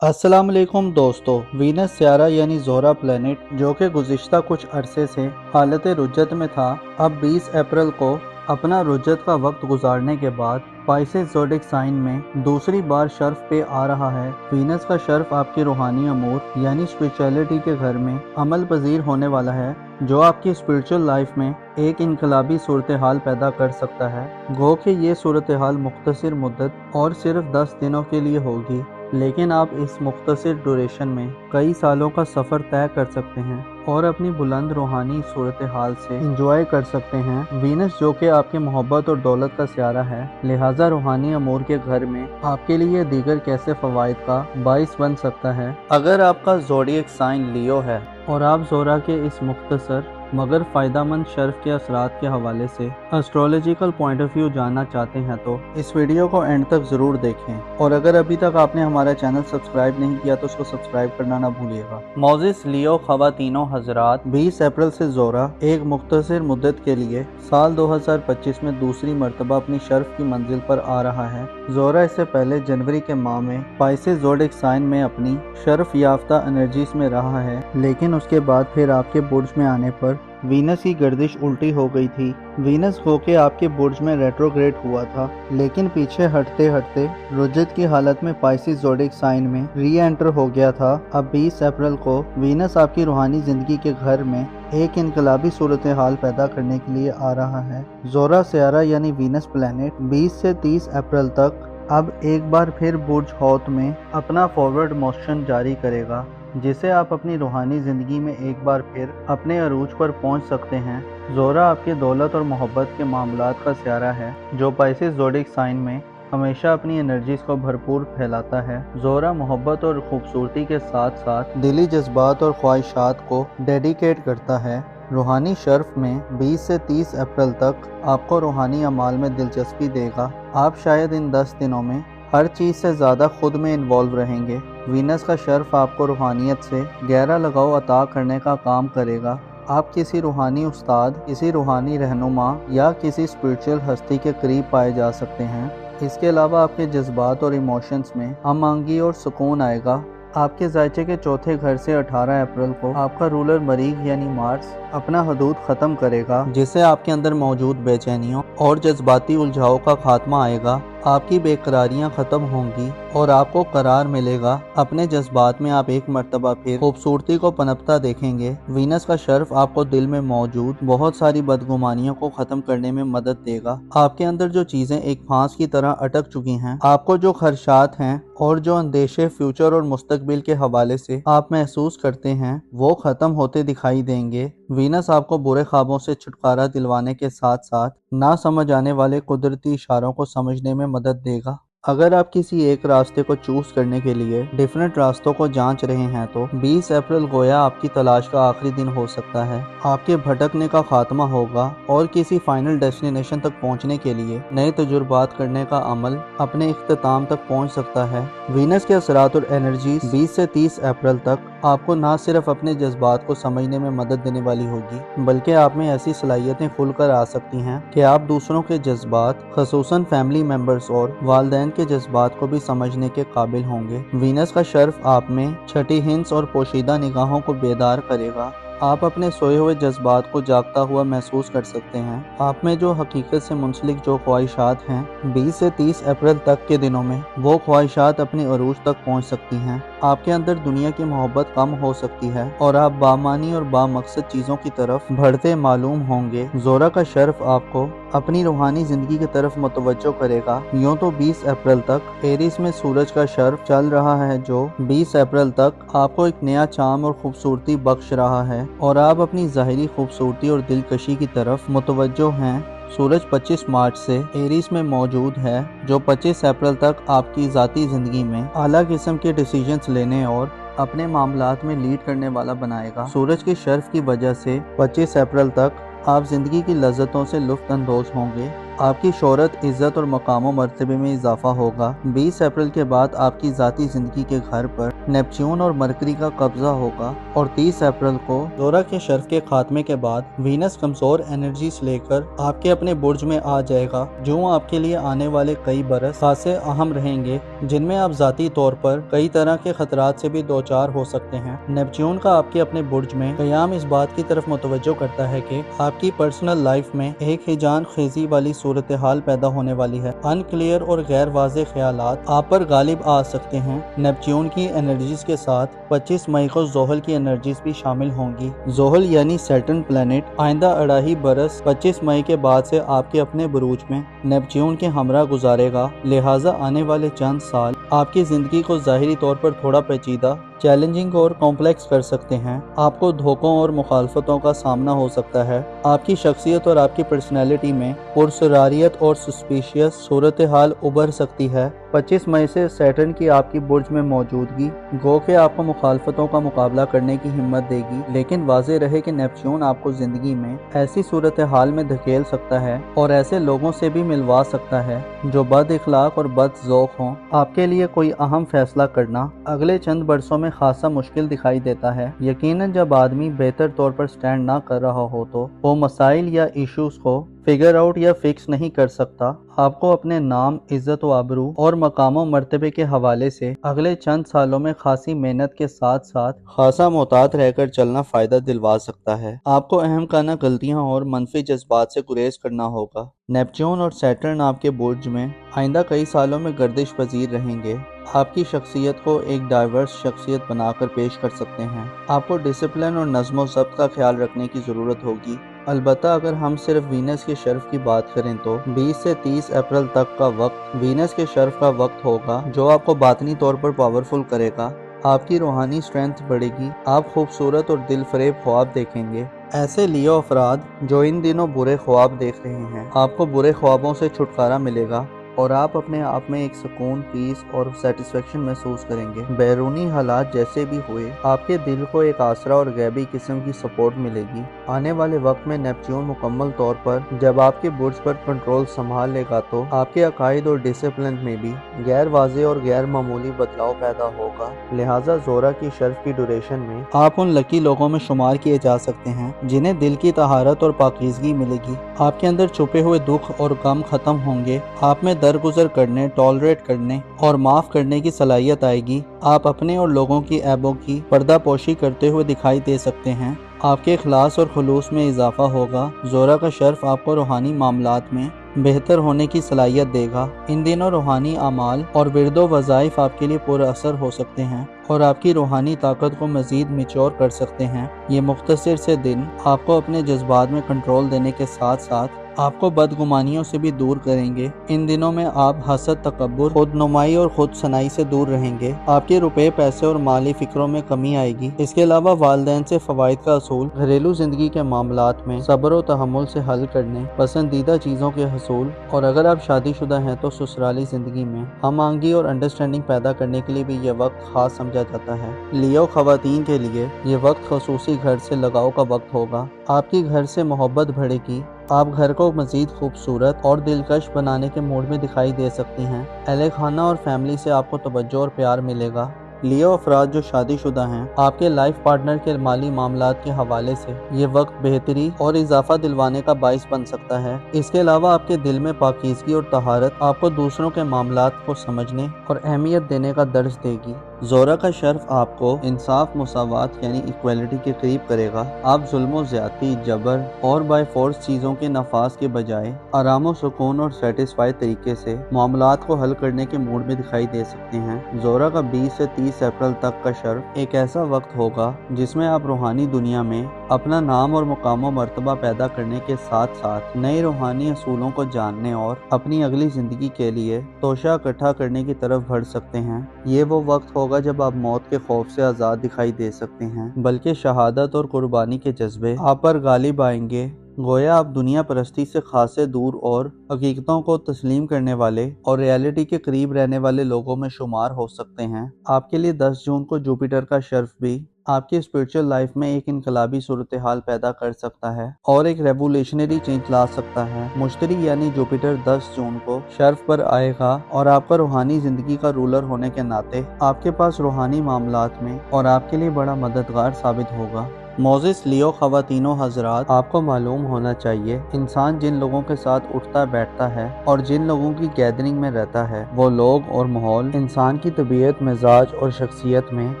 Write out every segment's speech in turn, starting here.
अस्सलाम वालेकुम दोस्तों। वीनस सियारा यानी ज़ोहरा प्लैनेट जो कि गुज़िश्ता कुछ अरसे से हालत रुज्जत में था, अब 20 अप्रैल को अपना रुज्जत का वक्त गुजारने के बाद पाइसेस ज़ोडिक साइन में दूसरी बार शर्फ पे आ रहा है। वीनस का शर्फ आपकी रूहानी अमूर यानी स्पिरिचुअलिटी के घर में अमल पजीर होने वाला है, जो आपकी स्पिरिचुअल लाइफ में एक इनकलाबी सूरत हाल पैदा कर सकता है। गो कि ये सूरत हाल मुख्तसर मुद्दत और सिर्फ 10 दिनों के लिए होगी, लेकिन आप इस मुख्तसर ड्यूरेशन में कई सालों का सफ़र तय कर सकते हैं और अपनी बुलंद रूहानी सूरत हाल से इंजॉय कर सकते हैं। वीनस जो कि आपके मोहब्बत और दौलत का सियारा है, लिहाजा रूहानी अमूर के घर में आपके लिए दीगर कैसे फ़वाइद का बाइस बन सकता है। अगर आपका ज़ोडिएक साइन लियो है और आप ज़ोहरा के इस मुख्तसर मगर फ़ायदेमंद शर्फ के असरात के हवाले से एस्ट्रोलॉजिकल पॉइंट ऑफ व्यू जानना चाहते हैं तो इस वीडियो को एंड तक ज़रूर देखें, और अगर अभी तक आपने हमारा चैनल सब्सक्राइब नहीं किया तो उसको सब्सक्राइब करना ना भूलिएगा। मोजिस लियो ख़वातीनों हज़रात, 20 अप्रैल से ज़ोहरा एक मुख्तसर मुद्दत के लिए साल 2025 में दूसरी मरतबा अपनी शर्फ की मंजिल पर आ रहा है। ज़ोहरा इससे पहले जनवरी के माह में पाइसेस ज़ोडिक साइन में अपनी शर्फ याफ्ता एनर्जीज में रहा है, लेकिन उसके बाद फिर आपके बुर्ज में आने पर वीनस की गर्दिश उल्टी हो गई थी। वीनस होके आपके बुर्ज में रेट्रोग्रेड हुआ था, लेकिन पीछे हटते हटते रुज्जत की हालत में पाइसेस ज़ोडिक साइन में री एंटर हो गया था। अब 20 अप्रैल को वीनस आपकी रूहानी जिंदगी के घर में एक इनकलाबी सूरत हाल पैदा करने के लिए आ रहा है। ज़ोहरा सियारा यानी वीनस प्लैनेट 20 से 30 अप्रैल तक अब एक बार फिर बुर्ज हौत में अपना फॉरवर्ड मोशन जारी करेगा, जिसे आप अपनी रूहानी ज़िंदगी में एक बार फिर अपने अरूज पर पहुंच सकते हैं। ज़ोहरा आपके दौलत और मोहब्बत के मामलात का सियारा है, जो पाइसेस ज़ोडिक साइन में हमेशा अपनी एनर्जीज को भरपूर फैलाता है। ज़ोहरा मोहब्बत और खूबसूरती के साथ साथ दिली जज्बात और ख्वाहिशात को डेडिकेट करता है। रूहानी शर्फ में 20 से 30 अप्रैल तक आपको रूहानी अमाल में दिलचस्पी देगा। आप शायद इन 10 दिनों में हर चीज़ से ज़्यादा खुद में इन्वॉल्व रहेंगे। वीनस का शर्फ आपको रूहानियत से गहरा लगाव अता करने का काम करेगा। आप किसी रूहानी उस्ताद, किसी रूहानी रहनुमा या किसी स्पिरिचुअल हस्ती के करीब पाए जा सकते हैं। इसके अलावा आपके जज्बात और इमोशंस में हम आंगी और सुकून आएगा। आपके जायचे के चौथे घर से 18 अप्रैल को आपका रूलर मरीख यानी मार्स अपना हदूद ख़त्म करेगा, जिससे आपके अंदर मौजूद बेचैनियों और जज्बाती उलझाव का खात्मा आएगा। आपकी बेकरारियां ख़त्म होंगी और आपको करार मिलेगा। अपने जज्बात में आप एक मर्तबा फिर खूबसूरती को पनपता देखेंगे। वीनस का शर्फ आपको दिल में मौजूद बहुत सारी बदगुमानियों को ख़त्म करने में मदद देगा। आपके अंदर जो चीज़ें एक फांस की तरह अटक चुकी हैं, आपको जो खदशात हैं और जो अंदेशे फ्यूचर और मुस्तकबिल के हवाले से आप महसूस करते हैं, वो ख़त्म होते दिखाई देंगे। वीनस आपको बुरे ख्वाबों से छुटकारा दिलवाने के साथ साथ ना समझ आने वाले कुदरती इशारों को समझने में मदद देगा। अगर आप किसी एक रास्ते को चूज करने के लिए डिफरेंट रास्तों को जांच रहे हैं तो 20 अप्रैल गोया आपकी तलाश का आखिरी दिन हो सकता है। आपके भटकने का खात्मा होगा और किसी फाइनल डेस्टिनेशन तक पहुंचने के लिए नए तजुर्बात करने का अमल अपने इख्तिताम तक पहुंच सकता है। वीनस के असरात और एनर्जीज 20 से 30 अप्रैल तक आपको ना सिर्फ अपने जज्बात को समझने में मदद देने वाली होगी, बल्कि आप में ऐसी सलाहियतें खुलकर आ सकती हैं कि आप दूसरों के जज्बात, खसूसन फैमिली मेंबर्स और वालिदैन के जज्बात को भी समझने के काबिल होंगे। वीनस का शर्फ आप में छठी हिंस और पोशीदा निगाहों को बेदार करेगा। आप अपने सोए हुए जज्बात को जागता हुआ महसूस कर सकते हैं। आप में जो हकीकत से मुंसलिक जो ख्वाहिशात हैं, 20 से 30 अप्रैल तक के दिनों में वो ख्वाहिशात अपने अरूज तक पहुंच सकती हैं। आपके अंदर दुनिया की मोहब्बत कम हो सकती है और आप बामानी और बामकसद चीज़ों की तरफ बढ़ते मालूम होंगे। ज़ोहरा का शर्फ आपको अपनी रूहानी जिंदगी की तरफ मुतवज्जो करेगा। यूँ तो 20 अप्रैल तक एरिस में सूरज का शर्फ चल रहा है, जो 20 अप्रैल तक आपको एक नया चाम और खूबसूरती बख्श रहा है और आप अपनी ज़ाहिरी खूबसूरती और दिलकशी की तरफ मुतवज्जो हैं। सूरज 25 मार्च से एरिस में मौजूद है, जो 25 अप्रैल तक आपकी ज़ाती ज़िंदगी में आला किस्म के डिसीजंस लेने और अपने मामलात में लीड करने वाला बनाएगा। सूरज के शर्फ की वजह से 25 अप्रैल तक आप ज़िंदगी की लज्जतों से लुत्फ़ अंदोज़ होंगे آپ کی شہرت، عزت اور مقام و مرتبے میں اضافہ ہوگا۔ 20 اپریل کے بعد آپ کی ذاتی زندگی کے گھر پر نیپچون اور مرکری کا قبضہ ہوگا اور 30 اپریل کو زہرہ کے شرف کے خاتمے کے بعد وینس کمزور انرجیز لے کر آپ کے اپنے برج میں آ جائے گا، جو آپ کے لیے آنے والے کئی برس خاصے اہم رہیں گے، جن میں آپ ذاتی طور پر کئی طرح کے خطرات سے بھی دوچار ہو سکتے ہیں۔ نیپچون کا آپ کے اپنے برج میں قیام اس بات کی طرف متوجہ کرتا ہے کہ آپ کی پرسنل لائف میں ایک ہیجان خیزی والی صورتحال پیدا ہونے والی ہے۔ ان کلیئر اور غیر واضح خیالات آپ پر غالب آ سکتے ہیں۔ نیپچون کی انرجیز کے ساتھ 25 مئی کو زحل کی انرجیز بھی شامل ہوں گی۔ زحل یعنی سیٹرن پلانٹ آئندہ 2.5 برس 25 مئی کے بعد سے آپ کے اپنے بروج میں نیپچون کے ہمراہ گزارے گا، لہٰذا آنے والے چند سال آپ کی زندگی کو ظاہری طور پر تھوڑا پیچیدہ، چیلنجنگ اور کمپلیکس کر سکتے ہیں۔ آپ کو دھوکوں اور مخالفتوں کا سامنا ہو سکتا ہے۔ آپ کی شخصیت اور آپ کی پرسنالٹی میں پرسراریت اور سسپیشیس صورتحال ابھر سکتی ہے۔ 25 مئی سے سیٹرن کی آپ کی برج میں موجودگی گو کہ آپ کو مخالفتوں کا مقابلہ کرنے کی ہمت دے گی، لیکن واضح رہے کہ نیپچون آپ کو زندگی میں ایسی صورتحال میں دھکیل سکتا ہے اور ایسے لوگوں سے بھی ملوا سکتا ہے جو بد اخلاق اور بد ذوق ہوں۔ آپ کے لیے کوئی اہم فیصلہ کرنا اگلے چند برسوں میں خاصا مشکل دکھائی دیتا ہے۔ یقیناً جب آدمی بہتر طور پر سٹینڈ نہ کر رہا ہو تو وہ مسائل یا ایشوز کو فگر آؤٹ یا فکس نہیں کر سکتا۔ آپ کو اپنے نام، عزت و آبرو اور مقام و مرتبے کے حوالے سے اگلے چند سالوں میں خاصی محنت کے ساتھ ساتھ خاصا محتاط رہ کر چلنا فائدہ دلوا سکتا ہے۔ آپ کو اہم کانہ غلطیاں اور منفی جذبات سے گریز کرنا ہوگا۔ نیپچون اور سیٹرن آپ کے برج میں آئندہ کئی سالوں میں گردش پذیر رہیں گے۔ آپ کی شخصیت کو ایک ڈائیورس شخصیت بنا کر پیش کر سکتے ہیں۔ آپ کو ڈسپلن اور نظم و ضبط کا خیال رکھنے کی ضرورت ہوگی۔ البتہ اگر ہم صرف وینس کے شرف کی بات کریں تو 20 سے 30 اپریل تک کا وقت وینس کے شرف کا وقت ہوگا، جو آپ کو باطنی طور پر پاورفل کرے گا۔ آپ کی روحانی سٹرینتھ بڑھے گی۔ آپ خوبصورت اور دل فریب خواب دیکھیں گے۔ ایسے لیو افراد جو ان دنوں برے خواب دیکھ رہے ہیں، آپ کو برے خوابوں سے چھٹکارا ملے گا اور آپ اپنے آپ میں ایک سکون، پیس اور سیٹسفیکشن محسوس کریں گے۔ بیرونی حالات جیسے بھی ہوئے، آپ کے دل کو ایک آسرا اور غیبی قسم کی سپورٹ ملے گی۔ آنے والے وقت میں نیپچون مکمل طور پر جب آپ کے برج پر کنٹرول سنبھال لے گا تو آپ کے عقائد اور ڈسپلن میں بھی غیر واضح اور غیر معمولی بدلاؤ پیدا ہوگا، لہٰذا زہرہ کی شرف کی ڈیوریشن میں آپ ان لکی لوگوں میں شمار کیے جا سکتے ہیں جنہیں دل کی طہارت اور پاکیزگی ملے گی۔ آپ کے اندر چھپے ہوئے دکھ اور غم ختم ہوں گے۔ آپ میں درگزر کرنے، ٹالریٹ کرنے اور معاف کرنے کی صلاحیت آئے گی۔ آپ اپنے اور لوگوں کی عیبوں کی پردہ پوشی کرتے ہوئے دکھائی دے سکتے ہیں۔ آپ کے اخلاص اور خلوص میں اضافہ ہوگا۔ زہرہ کا شرف آپ کو روحانی معاملات میں بہتر ہونے کی صلاحیت دے گا۔ ان دنوں روحانی اعمال اور ورد و وظائف آپ کے لیے پر اثر ہو سکتے ہیں اور آپ کی روحانی طاقت کو مزید میچور کر سکتے ہیں۔ یہ مختصر سے دن آپ کو اپنے جذبات میں کنٹرول دینے کے ساتھ ساتھ آپ کو بدگمانیوں سے بھی دور کریں گے۔ ان دنوں میں آپ حسد، تکبر، خود نمائی اور خود ثنائی سے دور رہیں گے۔ آپ کے روپے، پیسے اور مالی فکروں میں کمی آئے گی۔ اس کے علاوہ والدین سے فوائد کا اصول، گھریلو زندگی کے معاملات میں صبر و تحمل سے حل کرنے، پسندیدہ چیزوں کے حصول، اور اگر آپ شادی شدہ ہیں تو سسرالی زندگی میں ہم آہنگی اور انڈرسٹینڈنگ پیدا کرنے کے لیے بھی یہ وقت خاص سمجھا جاتا ہے۔ لیو خواتین کے لیے یہ وقت خصوصی گھر سے لگاؤ کا وقت ہوگا۔ آپ کی گھر سے محبت بڑھے گی۔ آپ گھر کو مزید خوبصورت اور دلکش بنانے کے موڈ میں دکھائی دے سکتی ہیں۔ اہل خانہ اور فیملی سے آپ کو توجہ اور پیار ملے گا۔ لیو افراد جو شادی شدہ ہیں، آپ کے لائف پارٹنر کے مالی معاملات کے حوالے سے یہ وقت بہتری اور اضافہ دلوانے کا باعث بن سکتا ہے۔ اس کے علاوہ آپ کے دل میں پاکیزگی اور طہارت آپ کو دوسروں کے معاملات کو سمجھنے اور اہمیت دینے کا درس دے گی۔ زہرہ کا شرف آپ کو انصاف، مساوات یعنی ایکویلٹی کے قریب کرے گا۔ آپ ظلم و زیادتی، جبر اور بائی فورس چیزوں کے نفاذ کے بجائے آرام و سکون اور سیٹسفائی طریقے سے معاملات کو حل کرنے کے موڈ میں دکھائی دے سکتے ہیں۔ زہرہ کا 20 سے 30 اپریل تک کا شرف ایک ایسا وقت ہوگا جس میں آپ روحانی دنیا میں اپنا نام اور مقام و مرتبہ پیدا کرنے کے ساتھ ساتھ نئے روحانی اصولوں کو جاننے اور اپنی اگلی زندگی کے لیے توشہ اکٹھا کرنے کی طرف بڑھ سکتے ہیں۔ یہ وہ وقت ہوگا جب آپ موت کے خوف سے آزاد دکھائی دے سکتے ہیں، بلکہ شہادت اور قربانی کے جذبے آپ پر غالب آئیں گے۔ گویا آپ دنیا پرستی سے خاصے دور اور حقیقتوں کو تسلیم کرنے والے اور ریالٹی کے قریب رہنے والے لوگوں میں شمار ہو سکتے ہیں۔ آپ کے لیے 10 جون کو جوپیٹر کا شرف بھی आपकी स्पिरिचुअल लाइफ में एक इनकलाबी सूरत-ए-हाल पैदा कर सकता है और एक रेवोल्यूशनरी चेंज ला सकता है। मुश्तरी यानी जुपिटर 10 जून को शर्फ पर आएगा और आपका रूहानी जिंदगी का रूलर होने के नाते आपके पास रूहानी मामलात में और आपके लिए बड़ा मददगार साबित होगा। मोजिस लियो ख़वातीनो हज़रात, आपको मालूम होना चाहिए इंसान जिन लोगों के साथ उठता बैठता है और जिन लोगों की गैदरिंग में रहता है वो लोग और माहौल इंसान की तबीयत, मिजाज और शख्सियत में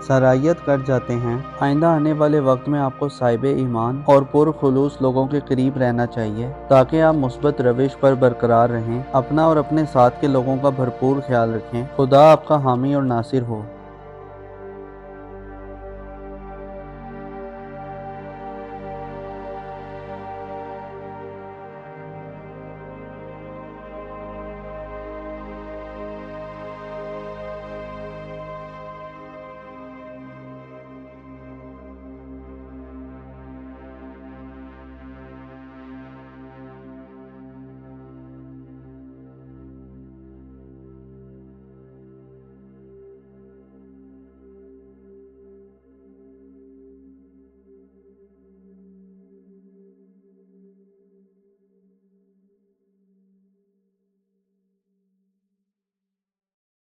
सराहियत कर जाते हैं। आइंदा आने वाले वक्त में आपको साहिब ईमान और पुरखुलूस लोगों के करीब रहना चाहिए ताकि आप मुस्बत रविश पर बरकरार रहें। अपना और अपने साथ के लोगों का भरपूर ख्याल रखें। खुदा आपका हामी और नासिर हो।